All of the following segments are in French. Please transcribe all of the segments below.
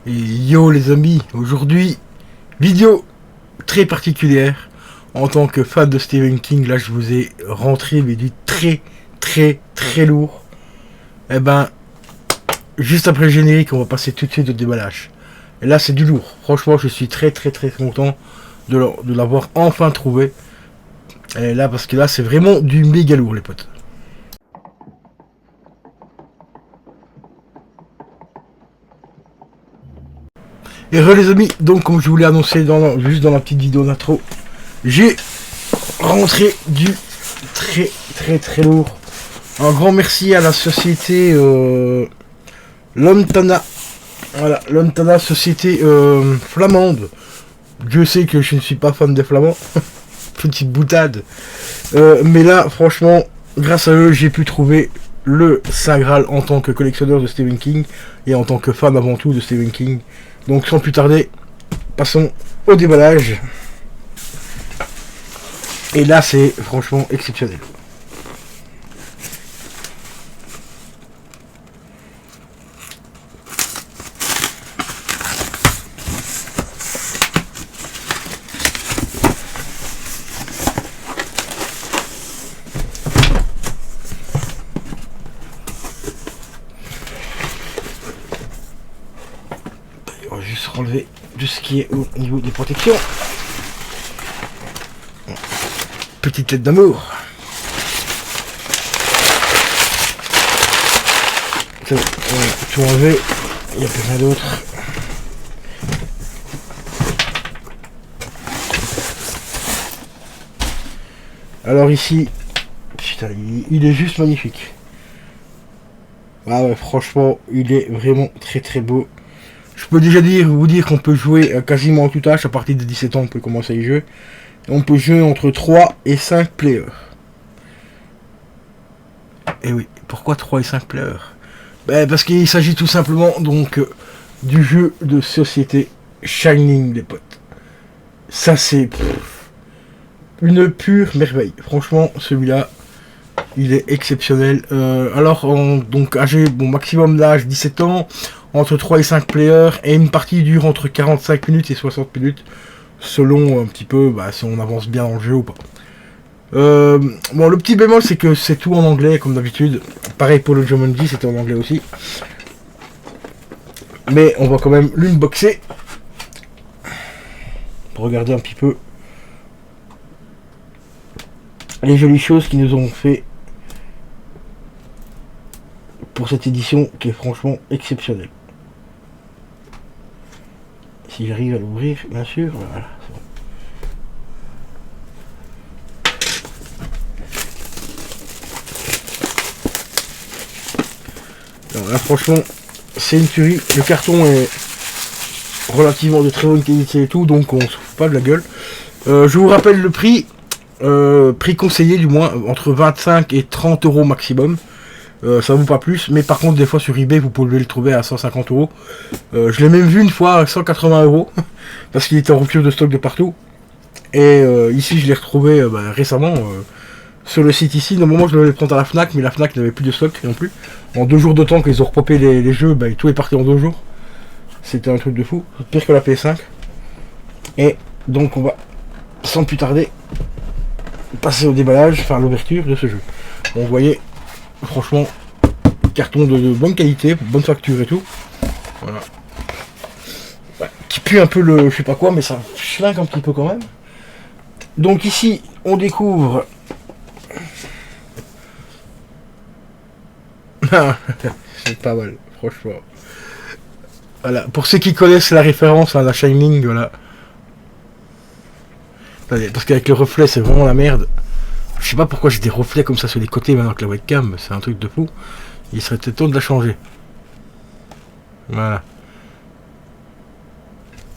Et yo les amis, aujourd'hui, vidéo très particulière. En tant que fan de Stephen King, là je vous ai rentré mais du très lourd. Et ben, juste après le générique, on va passer tout de suite au déballage. Et là c'est du lourd. Franchement, je suis très content de l'avoir enfin trouvé. Et là, parce que là c'est vraiment du méga lourd les potes. Et les amis, donc comme je vous l'ai annoncé juste dans la petite vidéo d'intro, j'ai rentré du très lourd. Un grand merci à la société Lantana. Voilà, Lantana, société flamande. Dieu sait que je ne suis pas fan des flamands. Petite boutade. Mais là, franchement, grâce à eux, j'ai pu trouver le Saint Graal en tant que collectionneur de Stephen King et en tant que fan avant tout de Stephen King. Donc sans plus tarder, passons au déballage. Et là c'est franchement exceptionnel. On va juste relever tout ce qui est au niveau des protections. Petite lettre d'amour. On va tout enlever. Il n'y a plus rien d'autre. Alors ici, putain, il est juste magnifique. Ah ouais, franchement, il est vraiment très beau. Je peux déjà vous dire qu'on peut jouer quasiment en tout âge. À partir de 17 ans, on peut commencer à y jouer. On peut jouer entre 3 et 5 players. Et oui, pourquoi 3 et 5 players? Ben, parce qu'il s'agit tout simplement donc du jeu de société Shining, les potes. Ça c'est une pure merveille. Franchement, celui-là, il est exceptionnel. Alors, donc âgé, bon, maximum d'âge 17 ans, entre 3 et 5 players, et une partie dure entre 45 minutes et 60 minutes, selon un petit peu si on avance bien dans le jeu ou pas. Bon, le petit bémol, c'est que c'est tout en anglais, comme d'habitude. Pareil pour le Jumanji, c'était en anglais aussi. Mais on va quand même l'unboxer pour regarder un petit peu les jolies choses qu'ils nous ont fait pour cette édition qui est franchement exceptionnelle. Si j'arrive à l'ouvrir, bien sûr, voilà, c'est bon. Alors là, franchement, c'est une tuerie. Le carton est relativement de très bonne qualité et tout, donc on se fout pas de la gueule. Je vous rappelle le prix, prix conseillé du moins, entre 25 et 30 euros maximum. Ça vaut pas plus, mais par contre des fois sur eBay vous pouvez le trouver à 150 euros. Je l'ai même vu une fois à 180 euros parce qu'il était en rupture de stock de partout. Et ici je l'ai retrouvé récemment sur le site ici. Normalement je devais le prendre à la Fnac, mais la Fnac n'avait plus de stock non plus. En 2 jours de temps qu'ils ont repopé les jeux, tout est parti en 2 jours. C'était un truc de fou, pire que la PS5. Et donc on va sans plus tarder passer au déballage, enfin l'ouverture de ce jeu. Bon, vous voyez, franchement, carton de bonne qualité, bonne facture et tout. Voilà. Ouais, qui pue un peu le je sais pas quoi, mais ça schlingue un petit peu quand même. Donc ici, on découvre... c'est pas mal, franchement. Voilà, pour ceux qui connaissent la référence à la Shining, voilà. Attendez, parce qu'avec le reflet, c'est vraiment la merde. Je sais pas pourquoi j'ai des reflets comme ça sur les côtés maintenant que la webcam, c'est un truc de fou. Il serait peut-être temps de la changer. Voilà.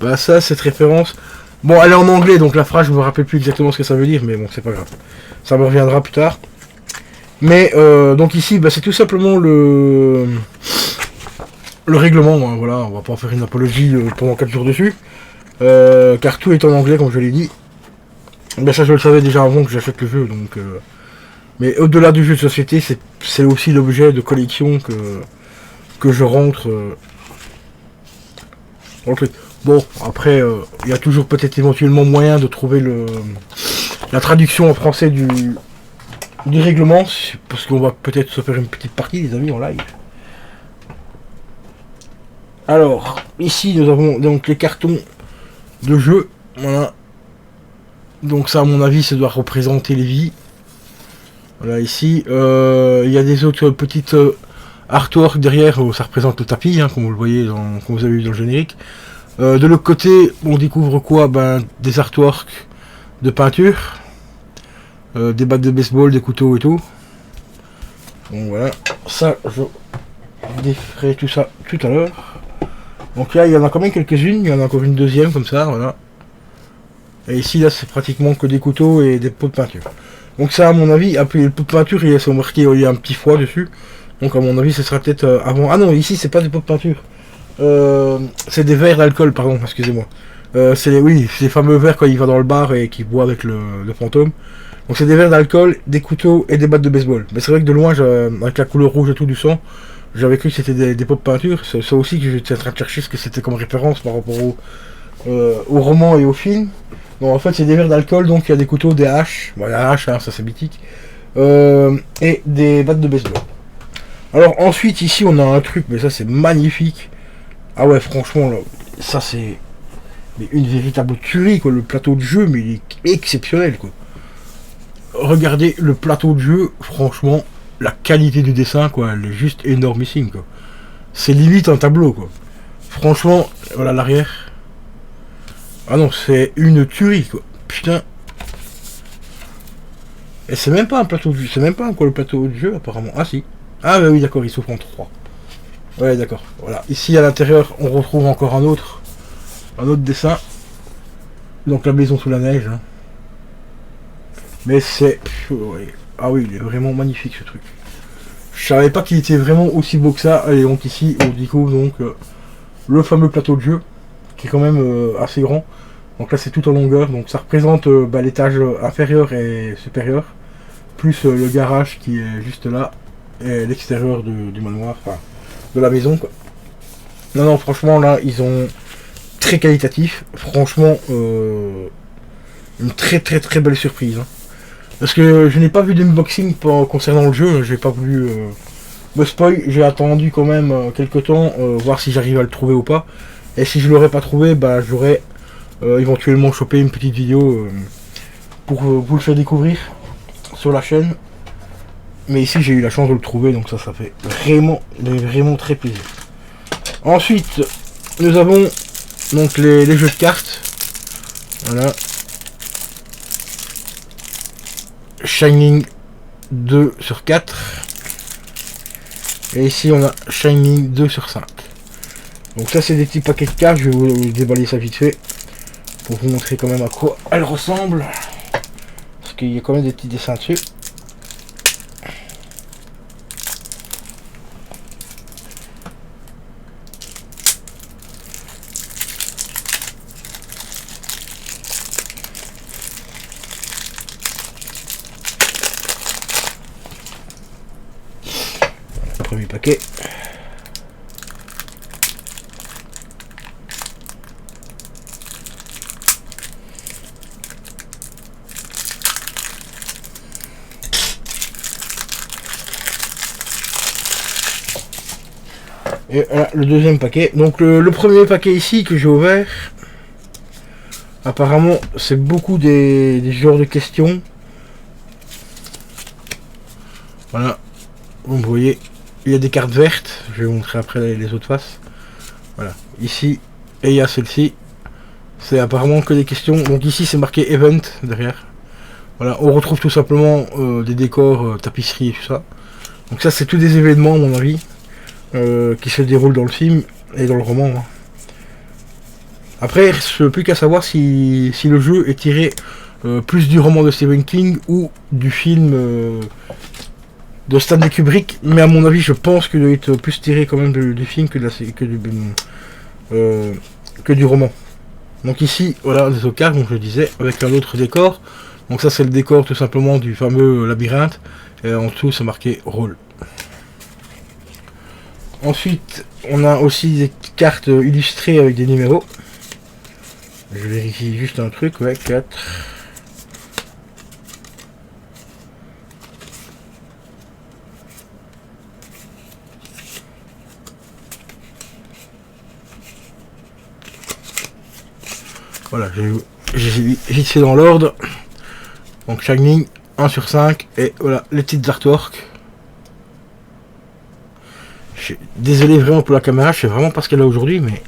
Bah ça, cette référence... Bon, elle est en anglais, donc la phrase, je me rappelle plus exactement ce que ça veut dire, mais bon, c'est pas grave. Ça me reviendra plus tard. Mais, donc ici, c'est tout simplement le règlement, hein, voilà, on va pas en faire une apologie pendant 4 jours dessus. Car tout est en anglais, comme je l'ai dit. Ça, je le savais déjà avant que j'achète le jeu, donc... Mais au-delà du jeu de société, c'est aussi l'objet de collection que je rentre dans le truc. Bon, après, il y a toujours peut-être éventuellement moyen de trouver la traduction en français du règlement, parce qu'on va peut-être se faire une petite partie, les amis, en live. Alors, ici, nous avons donc les cartons de jeu. Voilà. Donc ça, à mon avis, ça doit représenter les vies. Voilà, ici, il y a des autres petites artworks derrière, où ça représente le tapis, hein, comme vous le voyez, comme vous avez vu dans le générique. De l'autre côté, on découvre quoi? Ben, des artworks de peinture, des battes de baseball, des couteaux et tout. Donc voilà, ça, je déferai tout ça tout à l'heure. Donc là, il y en a quand même quelques-unes, il y en a encore une deuxième comme ça, voilà. Et ici, là, c'est pratiquement que des couteaux et des pots de peinture. Donc ça, à mon avis, après le pot de peinture, il y a marqué, il y a un petit foie dessus. Donc à mon avis, ce sera peut-être avant... Ah non, ici, c'est pas des pots de peinture. C'est des verres d'alcool, pardon, excusez-moi. C'est les fameux verres quand il va dans le bar et qu'il boit avec le fantôme. Donc c'est des verres d'alcool, des couteaux et des battes de baseball. Mais c'est vrai que de loin, avec la couleur rouge et tout du sang, j'avais cru que c'était des pots de peinture. C'est ça aussi que j'étais en train de chercher ce que c'était comme référence par rapport au roman et au film. Bon, en fait, c'est des verres d'alcool, donc il y a des couteaux, des haches. Bon, la hache, hein, ça c'est mythique. Et des battes de baseball. Alors ensuite, ici, on a un truc, mais ça c'est magnifique. Ah ouais, franchement, là, ça c'est une véritable tuerie, quoi. Le plateau de jeu, mais il est exceptionnel, quoi. Regardez le plateau de jeu, franchement, la qualité du dessin, quoi, elle est juste énormissime, quoi. C'est limite un tableau, quoi. Franchement, voilà l'arrière. Ah non, c'est une tuerie, quoi. Putain. Et c'est même pas un plateau de jeu, c'est même pas quoi le plateau de jeu, apparemment. Ah si. Ah bah oui, d'accord, il s'ouvre en 3. Ouais, d'accord. Voilà. Ici, à l'intérieur, on retrouve encore un autre dessin. Donc la maison sous la neige. Hein. Mais c'est... Ouais. Ah oui, il est vraiment magnifique, ce truc. Je savais pas qu'il était vraiment aussi beau que ça. Et donc ici, on découvre donc le fameux plateau de jeu, qui est quand même assez grand. Donc là, c'est tout en longueur. Donc ça représente l'étage inférieur et supérieur, plus le garage qui est juste là, et l'extérieur du manoir, enfin, de la maison, quoi. Non, non, franchement, là, ils ont très qualitatif. Franchement, une très très très belle surprise. Hein. Parce que je n'ai pas vu d'unboxing concernant le jeu. J'ai pas voulu me spoil. J'ai attendu quand même quelques temps, voir si j'arrive à le trouver ou pas. Et si je l'aurais pas trouvé, bah, j'aurais éventuellement chopé une petite vidéo pour vous le faire découvrir sur la chaîne. Mais ici, j'ai eu la chance de le trouver, donc ça fait vraiment très plaisir. Ensuite, nous avons donc les jeux de cartes. Voilà. Shining 2/4. Et ici, on a Shining 2/5. Donc ça, c'est des petits paquets de cartes. Je vais vous déballer ça vite fait. Pour vous montrer quand même à quoi elles ressemblent. Parce qu'il y a quand même des petits dessins dessus. Premier paquet. Et voilà le deuxième paquet. Donc le premier paquet ici que j'ai ouvert, apparemment c'est beaucoup des genres de questions. Voilà, vous voyez, il y a des cartes vertes. Je vais vous montrer après les autres faces. Voilà, ici et il y a celle-ci. C'est apparemment que des questions. Donc ici c'est marqué Event derrière. Voilà, on retrouve tout simplement des décors, tapisseries et tout ça. Donc ça c'est tous des événements à mon avis. Qui se déroule dans le film et dans le roman. Hein. Après, je n'ai plus qu'à savoir si le jeu est tiré plus du roman de Stephen King ou du film de Stanley Kubrick. Mais à mon avis, je pense qu'il doit être plus tiré quand même du film que du roman. Donc ici, voilà des cartes, comme je le disais, avec un autre décor. Donc ça, c'est le décor tout simplement du fameux labyrinthe. Et en dessous, c'est marqué Roll. Ensuite, on a aussi petite carte illustrée avec des numéros. Je vérifie juste un truc, ouais, 4. Voilà, j'ai vite fait dans l'ordre. Donc chaque ligne, 1 sur 5. Et voilà, les petites artworks. Désolé vraiment pour la caméra, je sais vraiment pas ce qu'elle a aujourd'hui, mais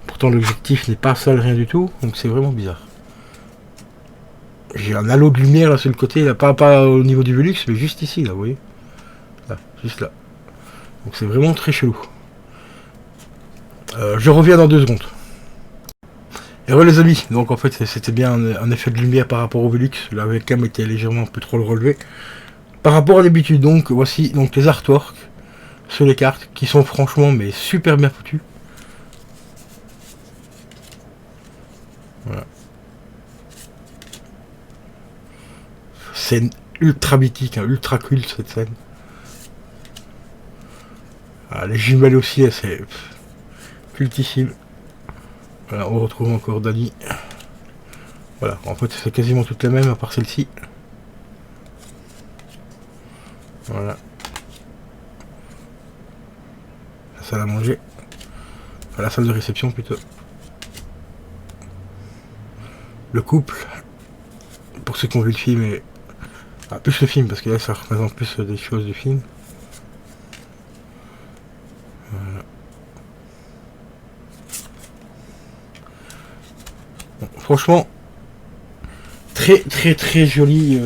pourtant l'objectif n'est pas sale, rien du tout, donc c'est vraiment bizarre. J'ai un halo de lumière là sur le côté, là, pas au niveau du Velux, mais juste ici, là, vous voyez. Là, juste là. Donc c'est vraiment très chelou. Je reviens dans 2 secondes. Et voilà les amis, donc en fait c'était bien un effet de lumière par rapport au Velux, la webcam était légèrement un peu trop le relevé. Par rapport à d'habitude, donc voici donc les artworks sur les cartes qui sont franchement mais super bien foutus. Voilà. Scène ultra mythique, hein, ultra culte cette scène. Ah, les jumelles aussi, c'est cultissime. Voilà, on retrouve encore Dani. Voilà, en fait c'est quasiment toutes les mêmes à part celle-ci. Voilà. La salle à manger. Enfin, la salle de réception plutôt. Le couple. Pour ceux qui ont vu le film et... Ah, plus le film, parce que là ça représente plus des choses du film. Voilà. Bon, franchement, très joli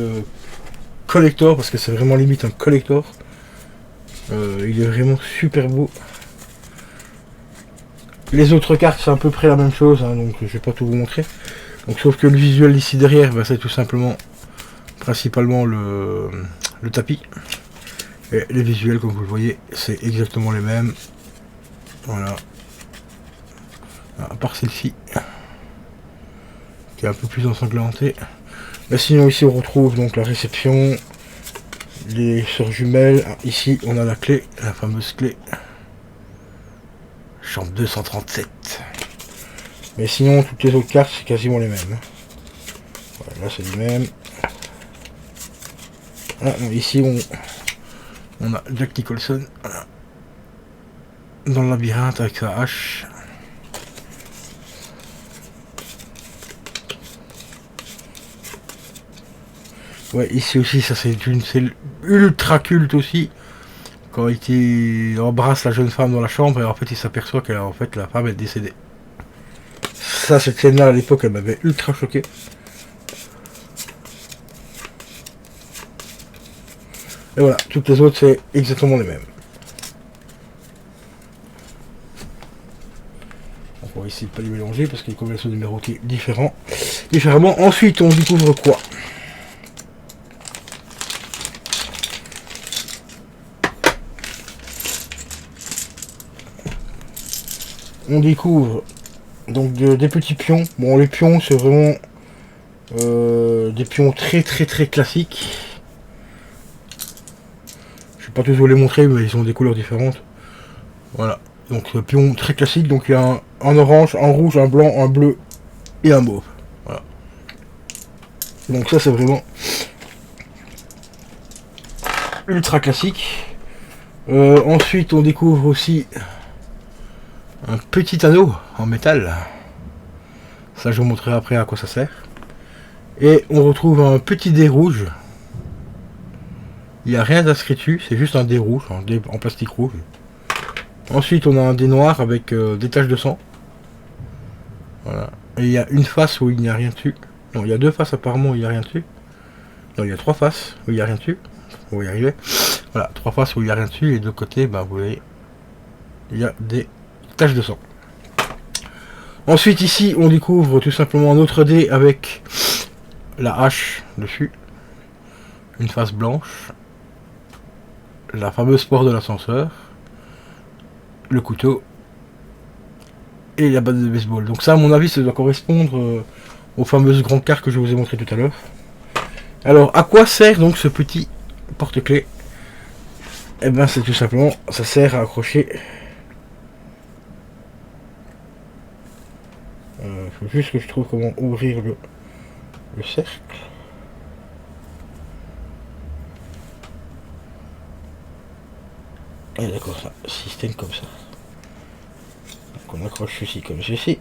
collector, parce que c'est vraiment limite un collector. Il est vraiment super beau. Les autres cartes c'est à peu près la même chose, hein, donc je vais pas tout vous montrer. Donc sauf que le visuel ici derrière, bah, c'est tout simplement principalement le tapis. Et les visuels comme vous le voyez, c'est exactement les mêmes. Voilà. À part celle-ci, qui est un peu plus ensanglantée. Mais sinon ici on retrouve donc la réception, les sœurs jumelles. Ici on a la clé, la fameuse clé. Chambre 237. Mais sinon toutes les autres cartes c'est quasiment les mêmes. Voilà, là c'est les mêmes. Ah, non, ici on a Jack Nicholson, voilà, dans le labyrinthe avec sa hache. Ouais, ici aussi, ça c'est une scène ultra culte aussi. Quand il embrasse la jeune femme dans la chambre et en fait il s'aperçoit que en fait la femme est décédée. Ça, cette scène là à l'époque elle m'avait ultra choqué. Et voilà, toutes les autres c'est exactement les mêmes. On va essayer de pas les mélanger parce qu'ils commencent à numéroter différemment. Ensuite on découvre quoi? On découvre donc des petits pions. Bon, les pions c'est vraiment des pions très classiques. Je vais pas tous vous les montrer, mais ils ont des couleurs différentes. Voilà, donc pion très classique. Donc il y a un orange, un rouge, un blanc, un bleu et un mauve. Voilà. Donc ça c'est vraiment ultra classique. Ensuite on découvre aussi un petit anneau en métal. Ça je vous montrerai après à quoi ça sert. Et on retrouve un petit dé rouge. Il n'y a rien d'inscrit dessus, c'est juste un dé rouge, un dé en plastique rouge. Ensuite on a un dé noir avec des taches de sang. Voilà. Et il y a une face où il n'y a rien dessus. Non, il y a 2 faces apparemment où il n'y a rien dessus. Non, il y a 3 faces où il n'y a rien dessus. On va y arriver. Voilà, 3 faces où il n'y a rien dessus. Et de l'autre côté, bah, vous voyez, il y a des taches de sang. Ensuite ici on découvre tout simplement un autre dé avec la hache dessus. Une face blanche. La fameuse porte de l'ascenseur. Le couteau. Et la batte de baseball. Donc ça à mon avis ça doit correspondre aux fameuses grandes cartes que je vous ai montré tout à l'heure. Alors à quoi sert donc ce petit porte-clés? Eh bien c'est tout simplement, ça sert à accrocher Faut juste que je trouve comment ouvrir le cercle. Et d'accord, ça, système comme ça. Donc on accroche ceci comme ceci.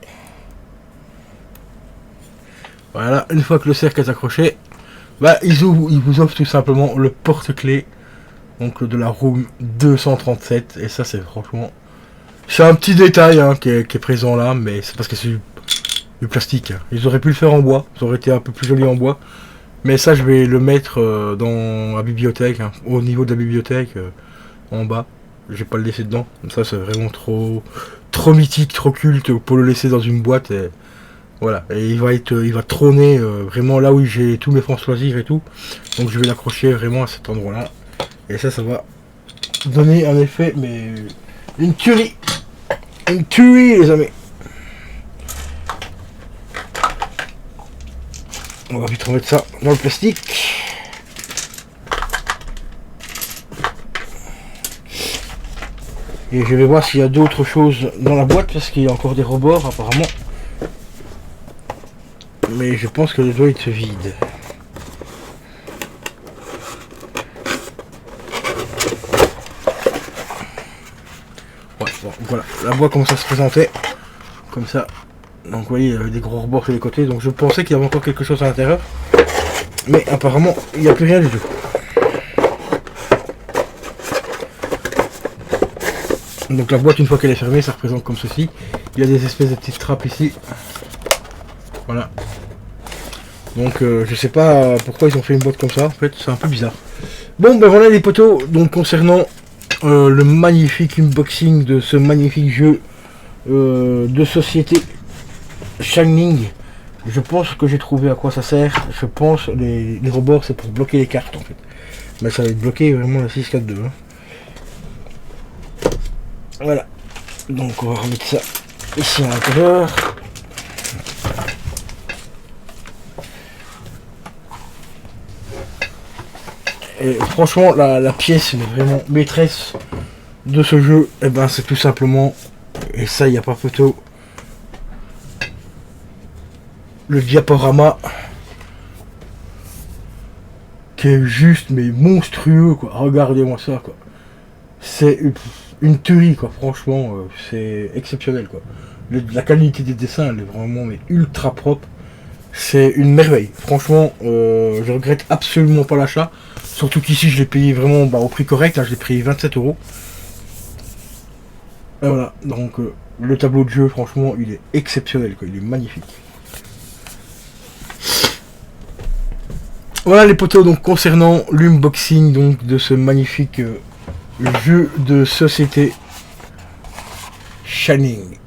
Voilà, une fois que le cercle est accroché, bah ils vous offrent tout simplement le porte-clés, donc de la room 237. Et ça c'est franchement, c'est un petit détail hein, qui est présent là, mais c'est parce que c'est du plastique. Ils auraient pu le faire en bois, ça aurait été un peu plus joli en bois. Mais ça je vais le mettre dans la bibliothèque, hein, au niveau de la bibliothèque, en bas. Je vais pas le laisser dedans. Ça c'est vraiment trop mythique, trop culte pour le laisser dans une boîte. Et voilà. Et il va trôner vraiment là où j'ai tous mes francs loisirs et tout. Donc je vais l'accrocher vraiment à cet endroit là. Et ça va donner un effet, mais une tuerie. Une tuerie les amis. On va vite remettre ça dans le plastique. Et je vais voir s'il y a d'autres choses dans la boîte, parce qu'il y a encore des rebords apparemment. Mais je pense que le doigt être vide. Ouais, bon, voilà, la boîte commence à se présenter. Comme ça. Donc vous voyez, il y avait des gros rebords sur les côtés. Donc je pensais qu'il y avait encore quelque chose à l'intérieur. Mais apparemment, il n'y a plus rien du tout. Donc la boîte, une fois qu'elle est fermée, ça représente comme ceci. Il y a des espèces de petites trappes ici. Voilà. Donc je sais pas pourquoi ils ont fait une boîte comme ça. En fait, c'est un peu bizarre. Bon, ben voilà les potos. Donc concernant le magnifique unboxing de ce magnifique jeu de société Shining. Je pense que j'ai trouvé à quoi ça sert. Je pense les rebords c'est pour bloquer les cartes en fait. Mais ça va être bloqué vraiment la 642. Hein. Voilà. Donc on va remettre ça ici à l'intérieur. Et franchement la pièce mais vraiment maîtresse de ce jeu, et ben c'est tout simplement, et ça il n'y a pas photo, le diaporama qui est juste mais monstrueux quoi. Regardez-moi ça quoi. C'est une tuerie quoi, franchement c'est exceptionnel quoi. La qualité des dessins elle est vraiment mais ultra propre. C'est une merveille. Franchement je regrette absolument pas l'achat. Surtout qu'ici je l'ai payé vraiment au prix correct, là je l'ai payé 27 €. Et voilà, donc le tableau de jeu franchement il est exceptionnel quoi, il est magnifique. Voilà les potos, donc concernant l'unboxing donc de ce magnifique jeu de société Shining.